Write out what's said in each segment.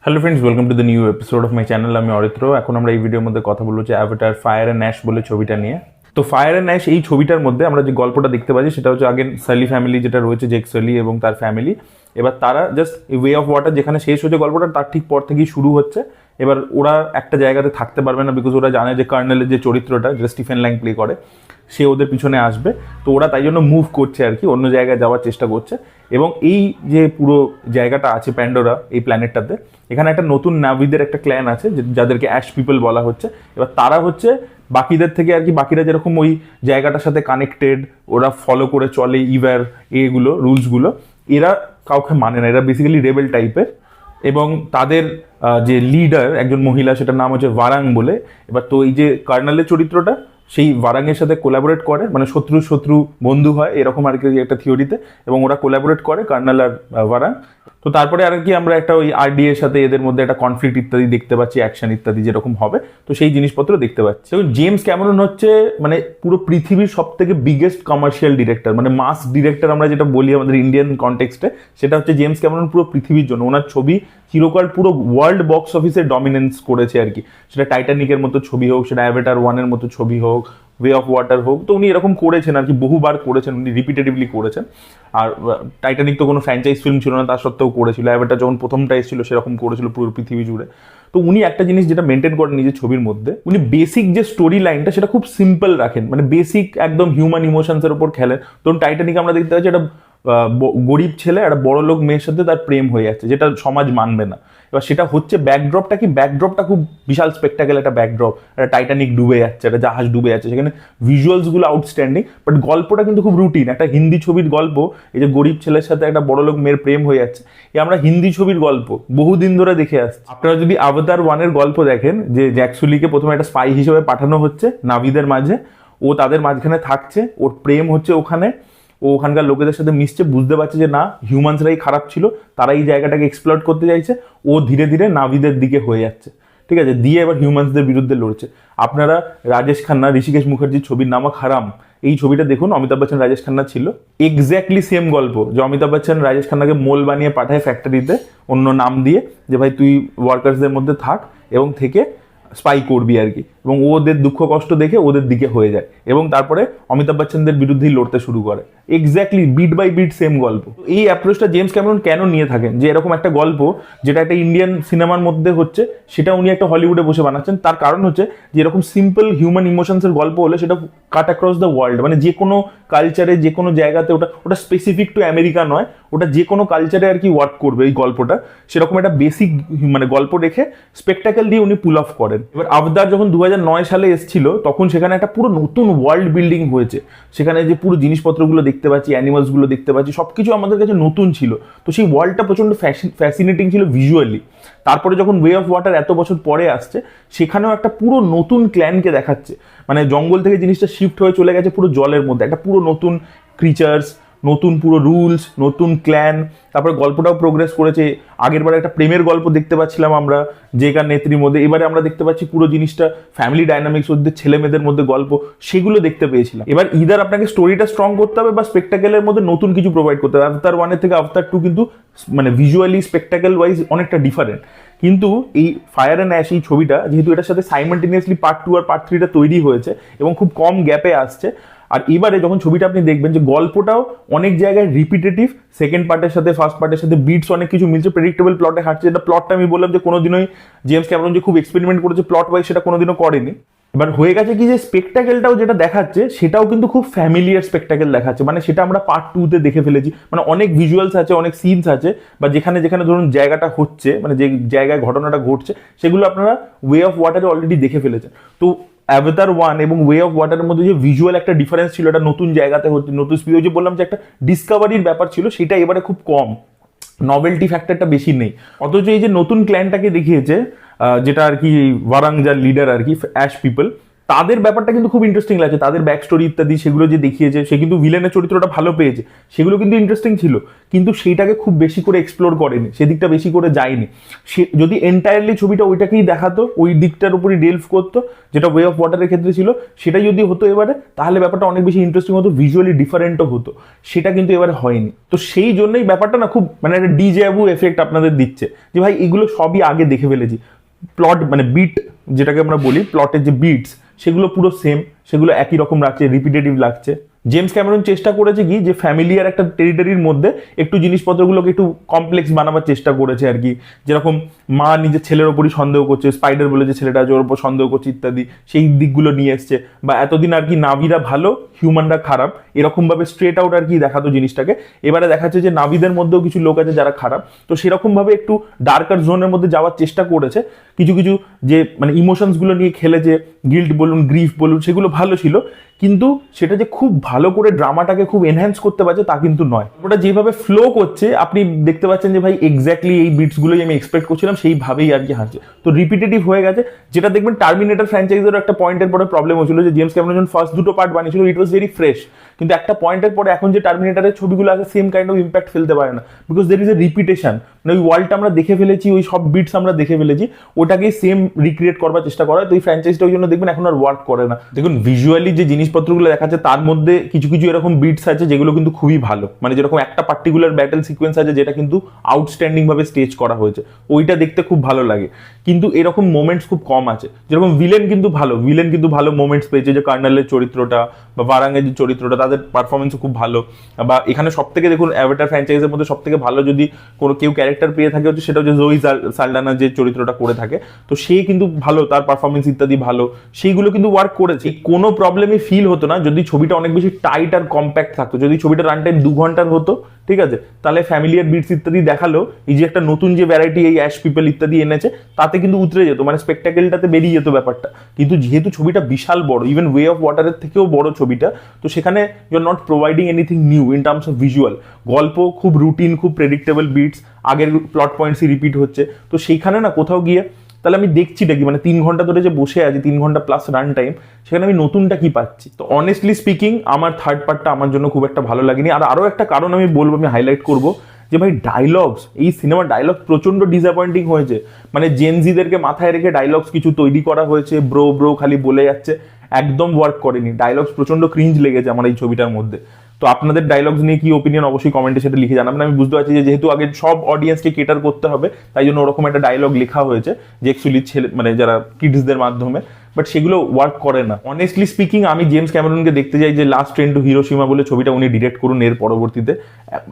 Hello friends, welcome to the new episode of my channel. আমি অরিত্র। এখন আমরা এই ভিডিওর মধ্যে কথা বলবো যে অ্যাভাটার ফায়ার অ্যান্ড অ্যাশ বলে ছবিটা নিয়ে। তো ফায়ার অ্যান্ড অ্যাশ এই ছবিটার মধ্যে আমরা যে গল্পটা দেখতে পাচ্ছি সেটা হচ্ছে আগেন সালি ফ্যামিলি যেটা রয়েছে, জেক সালি এবং তার ফ্যামিলি। এবার তারা জাস্ট ওয়ে অফ ওয়াটার যেখানে শেষ হচ্ছে গল্পটা, তার ঠিক পর থেকেই শুরু হচ্ছে। এবার ওরা একটা জায়গাতে থাকতে পারবে না, বিকজ ওরা জানে যে কার্নেলের যে চরিত্রটা যেটা স্টিফেন ল্যাং প্লে করে সে ওদের পিছনে আসবে। তো ওরা তাই জন্য মুভ করছে আর কি, অন্য জায়গায় যাওয়ার চেষ্টা করছে। এবং এই যে পুরো জায়গাটা আছে প্যান্ডোরা, এই প্ল্যানেটটাতে, এখানে একটা নতুন নাভিদের একটা ক্ল্যান আছে যাদেরকে অ্যাশ পিপল বলা হচ্ছে। এবার তারা হচ্ছে বাকিদের থেকে আর কি, বাকিরা যেরকম ওই জায়গাটার সাথে কানেক্টেড, ওরা ফলো করে চলে ইভার এগুলো রুলসগুলো, এরা কাউকে মানে না, এরা বেসিক্যালি রেবেল টাইপের। এবং তাদের যে লিডার একজন মহিলা, সেটার নাম হচ্ছে ভারাং বলে। এবার তো এই যে কার্নালের চরিত্রটা সেই ভারাংয়ের সাথে কোলাবোরেট করে, মানে শত্রু বন্ধু হয় এরকম আর কি একটা থিওরিতে, এবং ওরা কোলাবোরেট করে কার্নাল আর ভারাং। তো তারপরে আর কি আমরা একটা ওই আরডি এর সাথে এদের মধ্যে একটা কনফ্লিক্ট ইত্যাদি দেখতে পাচ্ছি, অ্যাকশন ইত্যাদি যেরকম হবে, তো সেই জিনিসপত্র দেখতে পাচ্ছি। এবং জেমস ক্যামেরন হচ্ছে মানে পুরো পৃথিবীর সব থেকে বিগেস্ট কমার্শিয়াল ডিরেক্টর, মানে মাস ডিরেক্টর আমরা যেটা বলি আমাদের ইন্ডিয়ান কনটেক্সটে, সেটা হচ্ছে জেমস ক্যামেরন পুরো পৃথিবীর জন্য। ওনার ছবি চিরকাল পুরো ওয়ার্ল্ড বক্স অফিসে ডমিনেন্স করেছে আর কি। সেটা টাইটানিকের মতো ছবি হোক, সেটা অ্যাভাটার 1-এর মতো ছবি হোক, ওয়ে অফ ওয়াটার হোক, তো উনি এরকম করেছেন আর কি, বহুবার করেছেন উনি, রিপিটেটিভলি করেছেন। আর টাইটানিক তো কোনো ফ্র্যাঞ্চাইজ ফিল্ম ছিল না, তার সত্ত্বেও করেছিল। অ্যাভাটার যখন প্রথমটা এসেছিল সেরকম করেছিল পুরো পৃথিবী জুড়ে। তো উনি একটা জিনিস যেটা মেনটেন করেন নিজের ছবির মধ্যে, উনি বেসিক যে স্টোরি লাইনটা সেটা খুব সিম্পল রাখেন, মানে বেসিক একদম হিউম্যান ইমোশনসের উপর খেলেন। ধরুন টাইটানিক আমরা দেখতে পাচ্ছি একটা গরিব ছেলে একটা বড় লোক মেয়ের সাথে তার প্রেম হয়ে যাচ্ছে, যেটা সমাজ মানবে না। এবার সেটা হচ্ছে ব্যাকড্রপটা কি, ব্যাকড্রপটা খুব বিশাল স্পেকটাকেল একটা ব্যাকড্রপ, একটা টাইটানিক ডুবে যাচ্ছে, একটা জাহাজ ডুবে যাচ্ছে, সেখানে ভিজুয়ালসগুলো আউটস্ট্যান্ডিং, বাট গল্পটা কিন্তু খুব রুটিন। একটা হিন্দি ছবির গল্প, এই যে গরিব ছেলের সাথে একটা বড় লোক মেয়ের প্রেম হয়ে যাচ্ছে, এ আমরা হিন্দি ছবির গল্প বহুদিন ধরে দেখে আসছি। আপনারা যদি অবতার 1-এর গল্প দেখেন, যে জ্যাকসুলিকে প্রথমে একটা স্পাই হিসেবে পাঠানো হচ্ছে নাভিদের মাঝে, ও তাদের মাঝখানে থাকছে, ওর প্রেম হচ্ছে ওখানে, ও ওখানকার লোকেদের সাথে মিশছে, বুঝতে পারছে যে না হিউম্যানসরাই খারাপ ছিল, তারা এই জায়গাটাকে এক্সপ্লয়েট করতে চাইছে, ও ধীরে ধীরে নাভিদের দিকে হয়ে যাচ্ছে, ঠিক আছে, দিয়ে এবার হিউম্যানসদের বিরুদ্ধে লড়ছে। আপনারা রাজেশ খান্না, ঋষিকেশ মুখার্জির ছবির নামক হারাম, এই ছবিটা দেখুন, অমিতাভ বচ্চন রাজেশ খান্না ছিল, এক্স্যাক্টলি সেম গল্প, যে অমিতাভ বচ্চন রাজেশ খান্নাকে মোল বানিয়ে পাঠায় ফ্যাক্টরিতে অন্য নাম দিয়ে, যে ভাই তুই ওয়ার্কার্সদের মধ্যে থাক এবং থেকে স্পাই করবি আর কি, এবং ওদের দুঃখ কষ্ট দেখে ওদের দিকে হয়ে যায়, এবং তারপরে অমিতাভ বচ্চনদের বিরুদ্ধেই লড়তে শুরু করে। Exactly bit by bit same গল্প। এই অ্যাপ্রোচটা জেমস ক্যামেরন কেন নিয়ে থাকেন, যে এরকম একটা গল্প যেটা একটা ইন্ডিয়ান সিনেমার মধ্যে হচ্ছে, সেটা উনি একটা হলিউডে বসে বানাচ্ছেন। তার কারণ হচ্ছে যে এরকম সিম্পল হিউম্যান ইমোশনসের গল্প হলে সেটা কাট অ্যাক্রস দ্য ওয়ার্ল্ড, মানে যে কোনো কালচারে যে কোনো জায়গাতে, ওটা ওটা স্পেসিফিক টু আমেরিকা নয়, ওটা যে কোনো কালচারে আর কি ওয়ার্ক করবে এই গল্পটা। সেরকম একটা বেসিক মানে গল্প রেখে স্পেকটাকেল দিয়ে উনি পুল অফ করেন। এবার আবদার যখন 2009 সালে এসেছিল, তখন সেখানে একটা পুরো নতুন ওয়ার্ল্ড বিল্ডিং হয়েছে, সেখানে যে পুরো জিনিসপত্রগুলো দেখতে পাচ্ছি, অ্যানিমালসগুলো দেখতে পাচ্ছি, সবকিছু আমাদের কাছে নতুন ছিল। তো সেই ওয়ার্ল্ডটা প্রচন্ড ফ্যাসিনেটিং ছিল ভিজুয়ালি। তারপরে যখন ওয়ে অফ ওয়াটার এত বছর পরে আসছে, সেখানেও একটা পুরো নতুন ক্ল্যানকে দেখাচ্ছে, মানে জঙ্গল থেকে জিনিসটা শিফট হয়ে চলে গেছে পুরো জলের মধ্যে, একটা পুরো নতুন ক্রিচার্স, নতুন পুরো রুলস, নতুন ক্ল্যান। তারপরে গল্পটাও প্রোগ্রেস করেছে। আগের বার একটা প্রেমের গল্প দেখতে পাচ্ছিলাম আমরা জেগার নেত্রীর মধ্যে, এবারে আমরা দেখতে পাচ্ছি পুরো জিনিসটা ফ্যামিলি ডাইনামিক্স, ওদের ছেলে মেয়েদের মধ্যে গল্প, সেগুলো দেখতে পেয়েছিলাম। এবার ইদার আপনাকে স্টোরিটা স্ট্রং করতে হবে বা স্পেকটাকেলের মধ্যে নতুন কিছু প্রোভাইড করতে হবে। আফতার 1-এর থেকে আফতার 2 কিন্তু মানে ভিজুয়ালি স্পেকটাকেল ওয়াইজ অনেকটা ডিফারেন্ট। কিন্তু এই ফায়ার অ্যান্ড অ্যাশ এই ছবিটা যেহেতু এটার সাথে সাইমালটেনিয়াসলি পার্ট 2 আর পার্ট 3টা তৈরি হয়েছে এবং খুব কম গ্যাপে আসছে, আর এবারে যখন ছবিটা আপনি দেখবেন যে গল্পটাও অনেক জায়গায় রিপিটেটিভ, সেকেন্ড পার্টের সাথে ফার্স্ট পার্টের সাথে বিটস অনেক কিছু মিলছে, প্রেডিক্টেবল প্লটে হাঁটছে। যেটা প্লটটা আমি বললাম যে কোনোদিনই জেমস ক্যামেরন যে খুব এক্সপেরিমেন্ট করেছে প্লট ওয়াইজ, সেটা কোনোদিনও করেনি। এবার হয়ে গেছে কি, যে স্পেকটাকেলটাও যেটা দেখাচ্ছে সেটাও কিন্তু খুব ফ্যামিলিয়ার স্পেকটাকেল দেখাচ্ছে, মানে সেটা আমরা পার্ট 2-তে দেখে ফেলেছি। মানে অনেক ভিজুয়ালস আছে, অনেক সিনস আছে, বা যেখানে যেখানে ধরুন জায়গাটা হচ্ছে, মানে যে জায়গায় ঘটনাটা ঘটছে, সেগুলো আপনারা ওয়ে অফ ওয়াটারে অলরেডি দেখে ফেলেছেন। তো অ্যাভাটার 1 এবং ওয়ে অফ ওয়াটারের মধ্যে যে ভিজুয়াল একটা ডিফারেন্স ছিল, এটা নতুন জায়গাতে হচ্ছে, নতুন স্পিড, যে বললাম যে একটা ডিসকভারির ব্যাপার ছিল, সেটা এবারে খুব কম, নভেলটি ফ্যাক্টরটা বেশি নেই। অথচ এই যে নতুন ক্ল্যানটাকে দেখিয়েছে, যেটা আর কি ওয়ারাং যার লিডার আর কি, অ্যাশ পিপল, তাদের ব্যাপারটা কিন্তু খুব ইন্টারেস্টিং লাগছে, তাদের ব্যাক স্টোরি ইত্যাদি সেগুলো যে দেখিয়েছে, সে কিন্তু ভিলেনের চরিত্রটা ভালো পেয়েছে, সেগুলো কিন্তু ইন্টারেস্টিং ছিল, কিন্তু সেইটাকে খুব বেশি করে এক্সপ্লোর করেনি, সেদিকটা বেশি করে যায়নি। সে যদি এন্টায়ারলি ছবিটা ওইটাকেই দেখাতো, ওই দিকটার উপরই ডেলভ করতো, যেটা ওয়ে অফ ওয়াটারের ক্ষেত্রে ছিল, সেটা যদি হতো এবারে, তাহলে ব্যাপারটা অনেক বেশি ইন্টারেস্টিং হতো, ভিজুয়ালি ডিফারেন্টও হতো। সেটা কিন্তু এবারে হয়নি। তো সেই জন্যই ব্যাপারটা না খুব মানে একটা ডিজ্যাভু এফেক্ট আপনাদের দিচ্ছে, যে ভাই এগুলো সবই আগে দেখে ফেলেছি। প্লট মানে বিট যেটাকে আমরা বলি, প্লটের যে বিটস, সেগুলো পুরো সেম, সেগুলো একই রকম লাগছে, রিপিটেটিভ লাগছে। জেমস ক্যামেরন চেষ্টা করেছে কি, যে ফ্যামিলিয়ার একটা টেরিটরির মধ্যে একটু জিনিসপত্রগুলোকে একটু কমপ্লেক্স বানাবার চেষ্টা করেছে আর কি। যেরকম মা নিজের ছেলের ওপরই সন্দেহ করছে, স্পাইডার বলে যে ছেলেটা আছে ওর ওপর সন্দেহ করছে ইত্যাদি, সেই দিকগুলো নিয়ে এসছে। বা এতদিন আর কি নাভিরা ভালো, হিউম্যানরা খারাপ, এরকম ভাবে স্ট্রেট আউট আর কি দেখাতো জিনিসটাকে। এবারে দেখাচ্ছে যে নাভিদের মধ্যেও কিছু লোক আছে যারা খারাপ, তো সেরকম ভাবে একটু ডার্কার জোনের মধ্যে যাওয়ার চেষ্টা করেছে। কিছু কিছু যে মানে ইমোশনস গুলো নিয়ে খেলেছে, গিল্ট বলুন, গ্রিফ বলুন, সেগুলো ভালো ছিল, কিন্তু সেটা যে খুব ভালো করে ড্রামাটাকে খুব এনহ্যান্স করতে পারছে তা কিন্তু নয়। ওটা যেভাবে ফ্লো করছে আপনি দেখতে পাচ্ছেন যে ভাই এক্স্যাক্টলি এই বিটসগুলোই আমি এক্সপেক্ট করছিলাম, সেইভাবেই আর কি হাঁটছে। তো রিপিটেটিভ হয়ে গেছে, যেটা দেখবেন টার্মিনেটর ফ্র্যাঞ্চাইজের একটা পয়েন্টের পরে প্রবলেম হচ্ছিল, যে জেমস ক্যামেরন যখন ফার্স্ট দুটো পার্ট বানিয়েছিল ইট ওয়াজ ভেরি ফ্রেশ, কিন্তু একটা পয়েন্টের পরে এখন যে টার্মিনেটরের ছবিগুলো আছে সেম কাইন্ড অফ ইম্প্যাক্ট ফেলতে পারে না, because there is a repetition. মানে ওই ওয়ার্ল্ডটা আমরা দেখে ফেলেছি, ওই সব বিটস আমরা দেখে ফেলেছি, ওটাকেই সেম রিক্রিয়েট করবার চেষ্টা করা হয়। তো এই ফ্র্যাঞ্চাইজটা ওই জন্য দেখবেন এখন আর ওয়ার্ক করে না। দেখুন ভিজুয়ালি যে জিনিসপত্রগুলো দেখাচ্ছে তার মধ্যে কিছু কিছু এরকম বিটস আছে যেগুলো কিন্তু খুবই ভালো, মানে যেরকম একটা পার্টিকুলার ব্যাটেল সিকোয়েন্স আছে যেটা কিন্তু আউটস্ট্যান্ডিং ভাবে স্টেজ করা হয়েছে, ওইটা দেখতে খুব ভালো লাগে। কিন্তু এরকম মোমেন্টস খুব কম আছে। যেরকম ভিলেন কিন্তু ভালো মোমেন্টস পেয়েছে, যে কার্নালের চরিত্রটা বা ভারাঙ্গের যে চরিত্রটা, তাদের পারফরমেন্সও খুব ভালো। বা এখানে সব থেকে দেখুন অ্যাভাটার ফ্র্যাঞ্চাইজের মধ্যে সব থেকে ভালো যদি কোনো কেউ ক্যারেক্টার পেয়ে থাকে হচ্ছে সেটা হচ্ছে জোই সালডানা, যে চরিত্রটা করে থাকে, তো সে কিন্তু ভালো, তার পারফরমেন্স ইত্যাদি ভালো, সেইগুলো কিন্তু ওয়ার্ক করেছে। কোনো প্রবলেমই ফিল হতো না যদি ছবিটা অনেক বেশি টাইট আর কম্প্যাক্ট থাকতো। যদি ছবিটা রান টাইম 2 ঘন্টার হতো, ঠিক আছে, তাহলে ফ্যামিলিয়ার বিটস ইত্যাদি দেখালো, এই যে একটা নতুন যে ভ্যারাইটি এই অ্যাশ পিপল ইত্যাদি এনেছে, তাতে কিন্তু উতরে যেত, মানে স্পেকটাকেলটাতে বেরিয়ে যেত ব্যাপারটা। কিন্তু যেহেতু ছবিটা বিশাল বড়, ইভেন ওয়ে অফ ওয়াটারের থেকেও বড় ছবিটা, তো সেখানে you are not providing anything new in terms of visual. গল্প খুব রুটিন, খুব প্রেডিক্টেবল বিটস, আগের প্লট পয়েন্টসই রিপিট হচ্ছে। তো সেইখানে না কোথাও গিয়ে তাহলে আমি দেখছিটা কি, মানে 3 ঘন্টা ধরে যে বসে আছি, 3 ঘন্টা প্লাস রান টাইম, সেখানে আমি নতুনটা কি পাচ্ছি? তো অনেস্টলি স্পিকিং আমার থার্ড পার্টটা আমার জন্য খুব একটা ভালো লাগেনি। আর আরও একটা কারণ আমি বলবো, আমি হাইলাইট করবো, যে ভাই ডায়লগস, এই সিনেমার ডায়লগ প্রচন্ড ডিসঅ্যাপয়েন্টিং হয়েছে। মানে জেনজিদেরকে মাথায় রেখে ডায়লগস কিছু তৈরি করা হয়েছে, ব্রো ব্রো খালি বলে যাচ্ছে, একদম ওয়ার্ক করেনি। ডায়লগস প্রচন্ড ক্রিঞ্জ লেগেছে আমার এই ছবিটার মধ্যে। তো আপনাদের ডায়লগস নিয়ে কি ওপিনিয়ন অবশ্যই কমেন্টে সেটা লিখে জানাবেন। আমি বুঝতে পারছি যে যেহেতু আগে সব অডিয়েন্সকে কেটার করতে হবে, তাই জন্য ওরকম একটা ডায়লগ লেখা হয়েছে যে অ্যাকচুয়ালি ছেলে মানে যারা কিডসদের মাধ্যমে, বাট সেগুলো ওয়ার্ক করে না। অনেস্টলি স্পিকিং আমি জেমস ক্যামেরনকে দেখতে চাই যে লাস্ট ট্রেন টু হিরোশিমা বলে ছবিটা উনি ডিরেক্ট করুন, এর পরবর্তীতে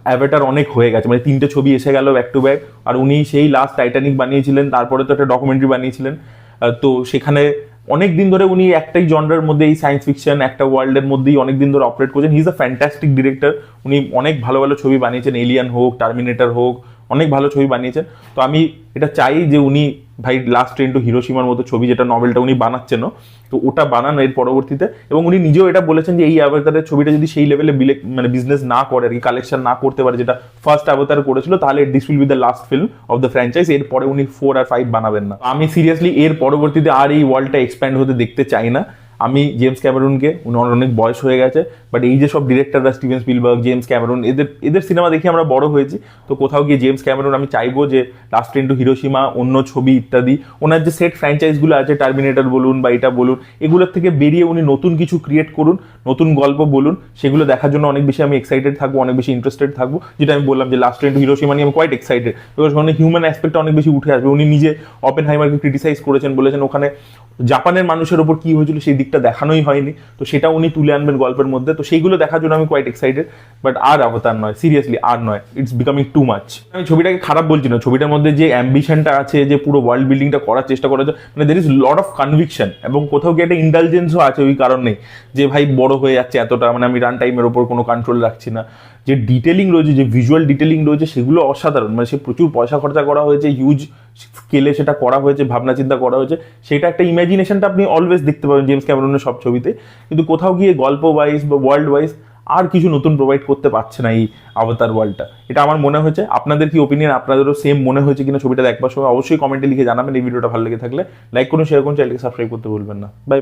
অ্যাভাটার অনেক হয়ে গেছে, মানে 3টে ছবি এসে গেল ব্যাক টু ব্যাক, আর উনি সেই লাস্ট টাইটানিক বানিয়েছিলেন, তারপরে তো একটা ডকুমেন্টারি বানিয়েছিলেন। তো সেখানে অনেক দিন ধরে উনি একটাই জনরার মধ্যে, এই সায়েন্স ফিকশন একটা ওয়ার্ল্ডের মধ্যেই অনেক দিন ধরে অপারেট করছেন। He is a fantastic director. উনি অনেক ভালো ভালো ছবি বানিয়েছেন, এলিয়ান হোক, টার্মিনেটর হোক, অনেক ভালো ছবি বানিয়েছেন। তো আমি এটা চাই যে উনি ভাই লাস্ট ট্রেন টু হিরোশিমার মতো ছবি, যেটা নভেলটা উনি বানাচ্ছেন, তো ওটা বানান এর পরবর্তীতে। এবং উনি নিজেও এটা বলেছেন যে এই অ্যাভাটারের ছবিটা যদি সেই লেভেলে মানে বিজনেস না করে আর কি, কালেকশন না করতে পারে যেটা ফার্স্ট অ্যাভাটার করেছিল, তাহলে this will be the last film of the franchise. এরপরে উনি 4 আর 5 বানাবেন না। আমি সিরিয়াসলি এর পরবর্তীতে আর এই ওয়ার্ল্ডটা এক্সপ্যান্ড হতে দেখতে চাই না। আমি জেমস ক্যামেরনকে, উনার অনেক বয়স হয়ে গেছে, বাট এই যে সব ডিরেক্টররা স্টিভেন স্পিলবার্গ, জেমস ক্যামেরন, এদের সিনেমা দেখে আমরা বড় হয়েছি। তো কোথাও গিয়ে জেমস ক্যামেরন আমি চাইবো যে লাস্ট ট্রেন টু হিরোশিমা, অন্য ছবি ইত্যাদি, ওনার যে সেট ফ্র্যাঞ্চাইজগুলো আছে, টার্মিনেটর বলুন বা এটা বলুন, এগুলোর থেকে বেরিয়ে উনি নতুন কিছু ক্রিয়েট করুন, নতুন গল্প বলুন, সেগুলো দেখার জন্য অনেক বেশি আমি এক্সাইটেড থাকবো, অনেক বেশি ইন্টারেস্টেড থাকবো। যেটা আমি বললাম যে লাস্ট ট্রেন টু হিরোশিমা নিয়ে আমি কোয়াইট এক্সাইটেড, বিকজ ওখানে হিউম্যান অ্যাসপেক্টটা অনেক বেশি উঠে আসবে। উনি নিজে অপেনহাইমারকে ক্রিটিসাইজ করেছেন, বলেছেন ওখানে জাপানের মানুষের ওপর কি হয়েছিল সেই দিকটা দেখানোই হয়নি, তো সেটা উনি তুলে আনবেন গল্পের মধ্যে। তো সেইগুলো দেখার জন্য আমি কোয়াইট এক্সাইটেড, বাট আর অবতার নয়, সিরিয়াসলি আর নয়, ইটস বিকামিং টু মাচ। আমি ছবিটাকে খারাপ বলছি না, ছবিটার মধ্যে যে অ্যাম্বিশনটা আছে, যে পুরো ওয়ার্ল্ড বিল্ডিংটা করার চেষ্টা করা যায়, মানে there is lot of conviction, এবং কোথাও কি একটা ইন্টেলিজেন্সও আছে ওই কারণেই, যে ভাই বড় হয়ে যাচ্ছে এতটা, মানে আমি রান টাইমের ওপর কোনো কন্ট্রোল রাখছি না। যে ডিটেলিং রয়েছে, যে ভিজুয়াল ডিটেলিং রয়েছে, সেগুলো অসাধারণ। মানে সে প্রচুর পয়সা খরচা করা হয়েছে, হিউজ স্কেলে সেটা করা হয়েছে, ভাবনা চিন্তা করা হয়েছে, সেটা একটা ইমাজিনেশনটা আপনি অলওয়েজ দেখতে পাবেন জেমস ক্যামেরনের সব ছবিতে। কিন্তু কোথাও গিয়ে গল্প ওয়াইজ বা ওয়ার্ল্ড ওয়াইজ আর কিছু নতুন প্রোভাইড করতে পারছে না এই অবতার ওয়ার্ল্ডটা, এটা আমার মনে হয়েছে। আপনাদের কি ওপিনিয়ন, আপনাদেরও সেম মনে হয়েছে কিনা ছবিটা দেখবার সময় অবশ্যই কমেন্টে লিখে জানাবেন। এই ভিডিওটা ভালো লেগে থাকলে লাইক করুন, শেয়ার করুন, চ্যানেলকে সাবস্ক্রাইব করতে ভুলবেন না। বাই।